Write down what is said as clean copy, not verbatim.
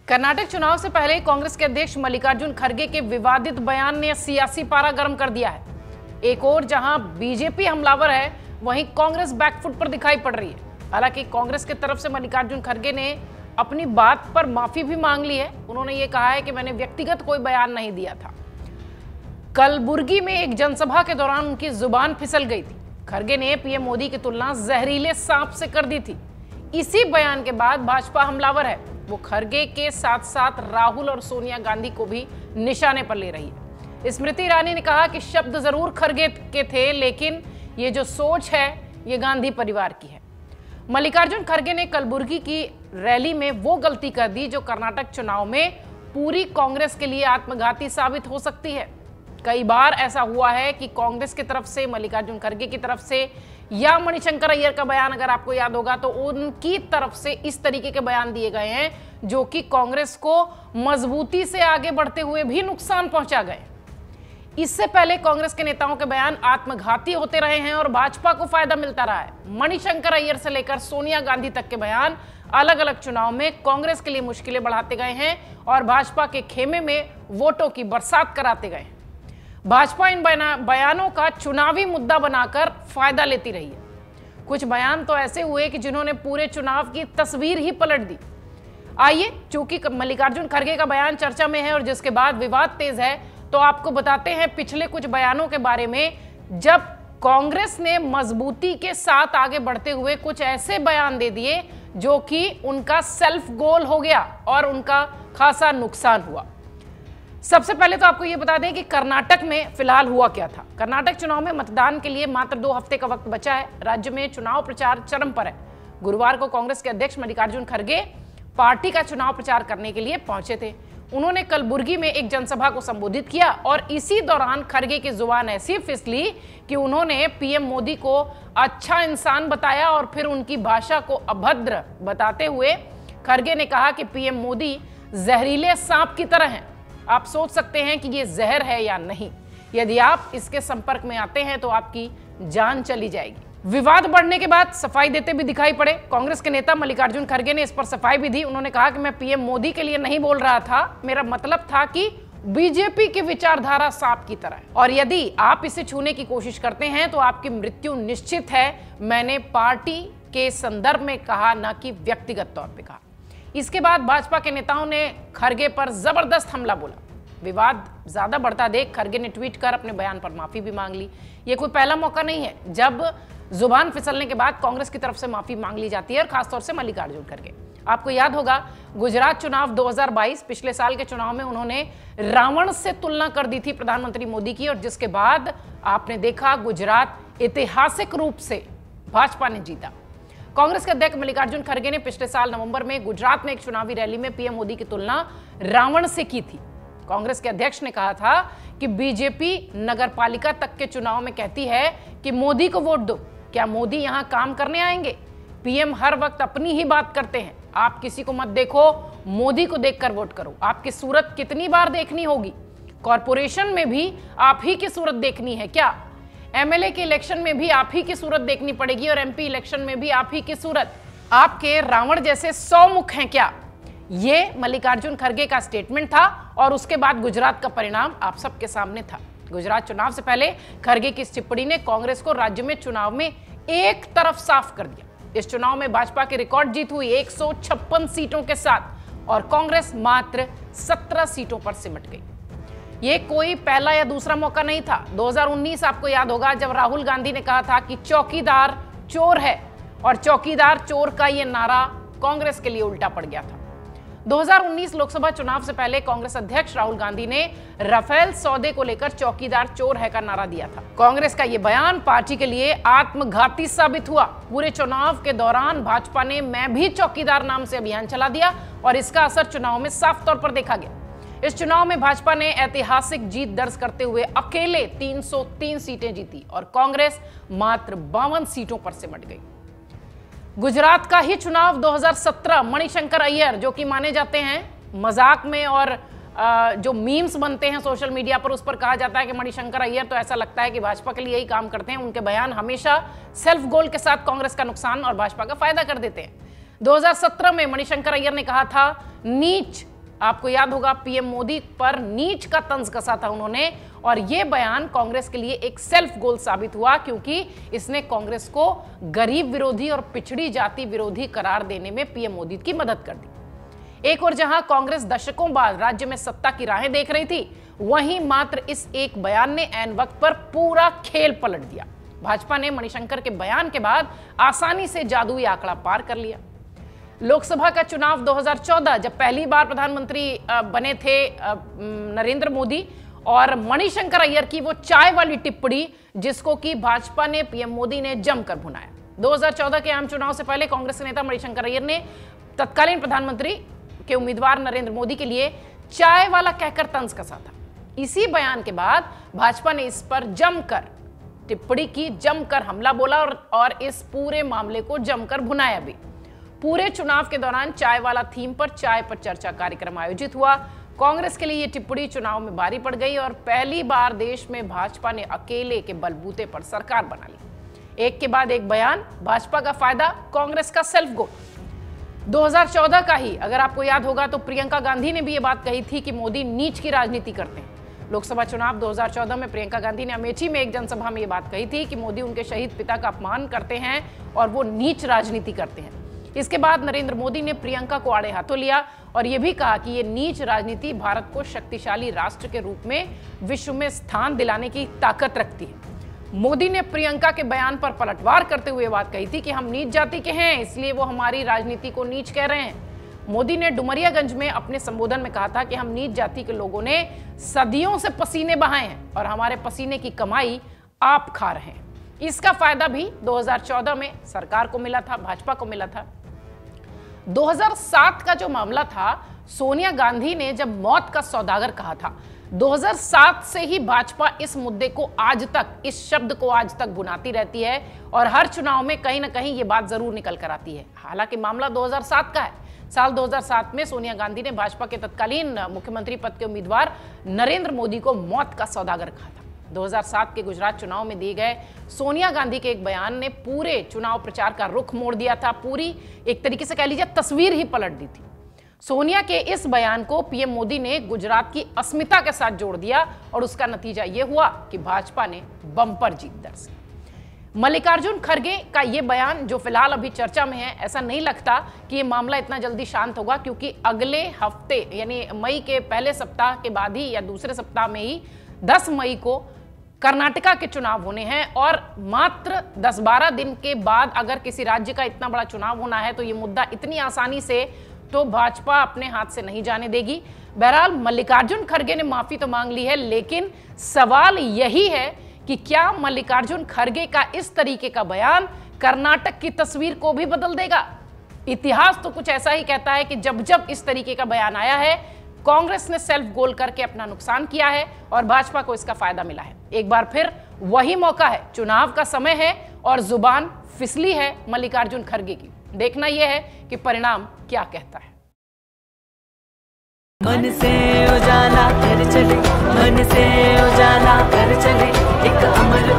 कर्नाटक चुनाव से पहले कांग्रेस के अध्यक्ष मल्लिकार्जुन खड़गे के विवादित बयान ने सियासी पारा गर्म कर दिया है। एक और जहां बीजेपी हमलावर है, वहीं कांग्रेस बैकफुट पर दिखाई पड़ रही है। हालांकि कांग्रेस की तरफ से मल्लिकार्जुन खड़गे ने अपनी बात पर माफी भी मांग ली है। उन्होंने ये कहा है कि मैंने व्यक्तिगत कोई बयान नहीं दिया था। कलबुर्गी में एक जनसभा के दौरान उनकी जुबान फिसल गई थी। खड़गे ने पीएम मोदी की तुलना जहरीले सांप से कर दी थी। इसी बयान के बाद भाजपा हमलावर है। वो खड़गे के साथ साथ राहुल और सोनिया गांधी को भी निशाने पर ले रही है। स्मृति ईरानी ने कहा कि शब्द जरूर खड़गे के थे, लेकिन ये जो सोच है ये गांधी परिवार की है। मल्लिकार्जुन खड़गे ने कलबुर्गी की रैली में वो गलती कर दी जो कर्नाटक चुनाव में पूरी कांग्रेस के लिए आत्मघाती साबित हो सकती है। कई बार ऐसा हुआ है कि कांग्रेस की तरफ से, मल्लिकार्जुन खड़गे की तरफ से या मणिशंकर अय्यर का बयान अगर आपको याद होगा तो उनकी तरफ से इस तरीके के बयान दिए गए हैं जो कि कांग्रेस को मजबूती से आगे बढ़ते हुए भी नुकसान पहुंचा गए। इससे पहले कांग्रेस के नेताओं के बयान आत्मघाती होते रहे हैं और भाजपा को फायदा मिलता रहा है। मणिशंकर अय्यर से लेकर सोनिया गांधी तक के बयान अलग अलग चुनाव में कांग्रेस के लिए मुश्किलें बढ़ाते गए हैं और भाजपा के खेमे में वोटों की बरसात कराते गए हैं। भाजपा इन बयानों का चुनावी मुद्दा बनाकर फायदा लेती रही है। कुछ बयान तो ऐसे हुए कि जिन्होंने पूरे चुनाव की तस्वीर ही पलट दी। आइए, चूंकि मल्लिकार्जुन खड़गे का बयान चर्चा में है और जिसके बाद विवाद तेज है, तो आपको बताते हैं पिछले कुछ बयानों के बारे में, जब कांग्रेस ने मजबूती के साथ आगे बढ़ते हुए कुछ ऐसे बयान दे दिए जो कि उनका सेल्फ गोल हो गया और उनका खासा नुकसान हुआ। सबसे पहले तो आपको यह बता दें कि कर्नाटक में फिलहाल हुआ क्या था। कर्नाटक चुनाव में मतदान के लिए मात्र 2 हफ्ते का वक्त बचा है। राज्य में चुनाव प्रचार चरम पर है। गुरुवार को कांग्रेस के अध्यक्ष मल्लिकार्जुन खड़गे पार्टी का चुनाव प्रचार करने के लिए पहुंचे थे। उन्होंने कलबुर्गी में एक जनसभा को संबोधित किया और इसी दौरान खड़गे की जुबान ऐसी फिसली कि उन्होंने पीएम मोदी को अच्छा इंसान बताया और फिर उनकी भाषा को अभद्र बताते हुए खड़गे ने कहा कि पीएम मोदी जहरीले सांप की तरह हैं। आप सोच सकते हैं कि ये जहर है या नहीं। यदि आप इसके संपर्क में आते हैं तो आपकी जान चली जाएगी। विवाद बढ़ने के बाद सफाई देते भी दिखाई पड़े। कांग्रेस के नेता मल्लिकार्जुन खड़गे ने इस पर सफाई भी दी। उन्होंने कहा कि मैं पीएम मोदी के लिए नहीं बोल रहा था, मेरा मतलब था कि बीजेपी की विचारधारा सांप की तरह है और यदि आप इसे छूने की कोशिश करते हैं तो आपकी मृत्यु निश्चित है। मैंने पार्टी के संदर्भ में कहा, ना कि व्यक्तिगत तौर पर कहा। इसके बाद भाजपा के नेताओं ने खड़गे पर जबरदस्त हमला बोला। विवाद ज्यादा बढ़ता देख खड़गे ने ट्वीट कर अपने बयान पर माफी भी मांग ली। यह कोई पहला मौका नहीं है जब जुबान फिसलने के बाद कांग्रेस की तरफ से माफी मांग ली जाती है और खासतौर से मल्लिकार्जुन खड़गे। आपको याद होगा गुजरात चुनाव 2022 पिछले साल के चुनाव में उन्होंने रावण से तुलना कर दी थी प्रधानमंत्री मोदी की और जिसके बाद आपने देखा गुजरात ऐतिहासिक रूप से भाजपा ने जीता। कांग्रेस के अध्यक्ष मल्लिकार्जुन खड़गे ने पिछले साल नवंबर में गुजरात में एक चुनावी रैली में पीएम मोदी की तुलना रावण से की थी। कांग्रेस के अध्यक्ष ने कहा था कि बीजेपी नगरपालिका तक के चुनाव में कहती है कि मोदी को वोट दो। क्या मोदी यहां काम करने आएंगे? पीएम हर वक्त अपनी ही बात करते हैं। आप किसी को मत देखो, मोदी को देखकर वोट करो। आपकी सूरत कितनी बार देखनी होगी? कॉरपोरेशन में भी आप ही की सूरत देखनी है क्या? एमएलए के इलेक्शन में भी आप ही की सूरत देखनी पड़ेगी और एमपी इलेक्शन में भी आप ही की सूरत। आपके रावण जैसे 100 मुख हैं क्या? ये मल्लिकार्जुन खड़गे का स्टेटमेंट था और उसके बाद गुजरात का परिणाम आप सबके सामने था। गुजरात चुनाव से पहले खड़गे की इस टिप्पणी ने कांग्रेस को राज्य में चुनाव में एक तरफ साफ कर दिया। इस चुनाव में भाजपा की रिकॉर्ड जीत हुई 156 सीटों के साथ और कांग्रेस मात्र 17 सीटों पर सिमट गई। ये कोई पहला या दूसरा मौका नहीं था। 2019 आपको याद होगा जब राहुल गांधी ने कहा था कि चौकीदार चोर है और चौकीदार चोर का ये नारा कांग्रेस के लिए उल्टा पड़ गया था। 2019 लोकसभा चुनाव से पहले कांग्रेस अध्यक्ष राहुल गांधी ने राफेल सौदे को लेकर चौकीदार चोर है का नारा दिया था। कांग्रेस का यह बयान पार्टी के लिए आत्मघाती साबित हुआ। पूरे चुनाव के दौरान भाजपा ने मैं भी चौकीदार नाम से अभियान चला दिया और इसका असर चुनाव में साफ तौर पर देखा गया। इस चुनाव में भाजपा ने ऐतिहासिक जीत दर्ज करते हुए अकेले 303 सीटें जीती और कांग्रेस मात्र 52 सीटों पर सिमट गई। गुजरात का ही चुनाव 2017 मणिशंकर अय्यर, जो कि माने जाते हैं मजाक में और जो मीम्स बनते हैं सोशल मीडिया पर, उस पर कहा जाता है कि मणिशंकर अय्यर तो ऐसा लगता है कि भाजपा के लिए यही काम करते हैं। उनके बयान हमेशा सेल्फ गोल के साथ कांग्रेस का नुकसान और भाजपा का फायदा कर देते हैं। 2017 में मणिशंकर अय्यर ने कहा था, नीच आपको याद होगा पीएम मोदी पर नीच का तंज कसा था उन्होंने, और यह बयान कांग्रेस के लिए एक सेल्फ गोल साबित हुआ क्योंकि इसने कांग्रेस को गरीब विरोधी और पिछड़ी जाति विरोधी करार देने में पीएम मोदी की मदद कर दी। एक और जहां कांग्रेस दशकों बाद राज्य में सत्ता की राहें देख रही थी, वहीं मात्र इस एक बयान ने ऐन वक्त पर पूरा खेल पलट दिया। भाजपा ने मणिशंकर के बयान के बाद आसानी से जादुई आंकड़ा पार कर लिया। लोकसभा का चुनाव 2014 जब पहली बार प्रधानमंत्री बने थे नरेंद्र मोदी, और मणिशंकर अय्यर की वो चाय वाली टिप्पणी जिसको कि भाजपा ने पीएम मोदी ने जमकर भुनाया। 2014 के आम चुनाव से पहले कांग्रेस के नेता मणिशंकर अय्यर ने तत्कालीन प्रधानमंत्री के उम्मीदवार नरेंद्र मोदी के लिए चाय वाला कहकर तंज कसा था। इसी बयान के बाद भाजपा ने इस पर जमकर टिप्पणी की, जमकर हमला बोला और इस पूरे मामले को जमकर भुनाया भी। पूरे चुनाव के दौरान चाय वाला थीम पर चाय पर चर्चा कार्यक्रम आयोजित हुआ। कांग्रेस के लिए यह टिप्पणी चुनाव में भारी पड़ गई और पहली बार देश में भाजपा ने अकेले के बलबूते पर सरकार बना ली। एक के बाद एक बयान, भाजपा का फायदा, कांग्रेस का सेल्फ गोल। 2014 का ही अगर आपको याद होगा तो प्रियंका गांधी ने भी यह बात कही थी कि मोदी नीच की राजनीति करते हैं। लोकसभा चुनाव 2014 में प्रियंका गांधी ने अमेठी में एक जनसभा में यह बात कही थी कि मोदी उनके शहीद पिता का अपमान करते हैं और वो नीच राजनीति करते हैं। इसके बाद नरेंद्र मोदी ने प्रियंका को आड़े हाथों लिया और यह भी कहा कि यह नीच राजनीति भारत को शक्तिशाली राष्ट्र के रूप में विश्व में स्थान दिलाने की ताकत रखती है। मोदी ने प्रियंका के बयान पर पलटवार करते हुए बात कही थी कि हम नीच जाति के हैं, इसलिए वो हमारी राजनीति को नीच कह रहे हैं। मोदी ने डुमरियागंज में अपने संबोधन में कहा था कि हम नीच जाति के लोगों ने सदियों से पसीने बहाए हैं और हमारे पसीने की कमाई आप खा रहे हैं। इसका फायदा भी 2014 में सरकार को मिला था, भाजपा को मिला था। 2007 का जो मामला था, सोनिया गांधी ने जब मौत का सौदागर कहा था, 2007 से ही भाजपा इस मुद्दे को आज तक, इस शब्द को आज तक भुनाती रहती है और हर चुनाव में कहीं ना कहीं ये बात जरूर निकल कर आती है। हालांकि मामला 2007 का है। साल 2007 में सोनिया गांधी ने भाजपा के तत्कालीन मुख्यमंत्री पद के उम्मीदवार नरेंद्र मोदी को मौत का सौदागर कहा था। 2007 के गुजरात चुनाव में दिए गए सोनिया गांधी के एक बयान ने पूरे चुनाव प्रचार का रुख मोड़ दिया था, पूरी एक तरीके से कह लीजिए तस्वीर ही पलट दी थी। सोनिया के इस बयान को पीएम मोदी ने गुजरात की अस्मिता के साथ जोड़ दिया और उसका नतीजा यह हुआ कि भाजपा ने बम्पर जीत दर्ज की। मल्लिकार्जुन खड़गे का यह बयान जो फिलहाल अभी चर्चा में है, ऐसा नहीं लगता कि यह मामला इतना जल्दी शांत होगा, क्योंकि अगले हफ्ते यानी मई के पहले सप्ताह के बाद ही या दूसरे सप्ताह में ही 10 मई को कर्नाटका के चुनाव होने हैं और मात्र 10-12 दिन के बाद अगर किसी राज्य का इतना बड़ा चुनाव होना है तो यह मुद्दा इतनी आसानी से तो भाजपा अपने हाथ से नहीं जाने देगी। बहरहाल मल्लिकार्जुन खड़गे ने माफी तो मांग ली है, लेकिन सवाल यही है कि क्या मल्लिकार्जुन खड़गे का इस तरीके का बयान कर्नाटक की तस्वीर को भी बदल देगा? इतिहास तो कुछ ऐसा ही कहता है कि जब जब इस तरीके का बयान आया है, कांग्रेस ने सेल्फ गोल करके अपना नुकसान किया है और भाजपा को इसका फायदा मिला है। एक बार फिर वही मौका है, चुनाव का समय है और जुबान फिसली है मल्लिकार्जुन खड़गे की। देखना यह है कि परिणाम क्या कहता है। मन से उजाला कर चले, मन से उजाला कर चले, एक अमर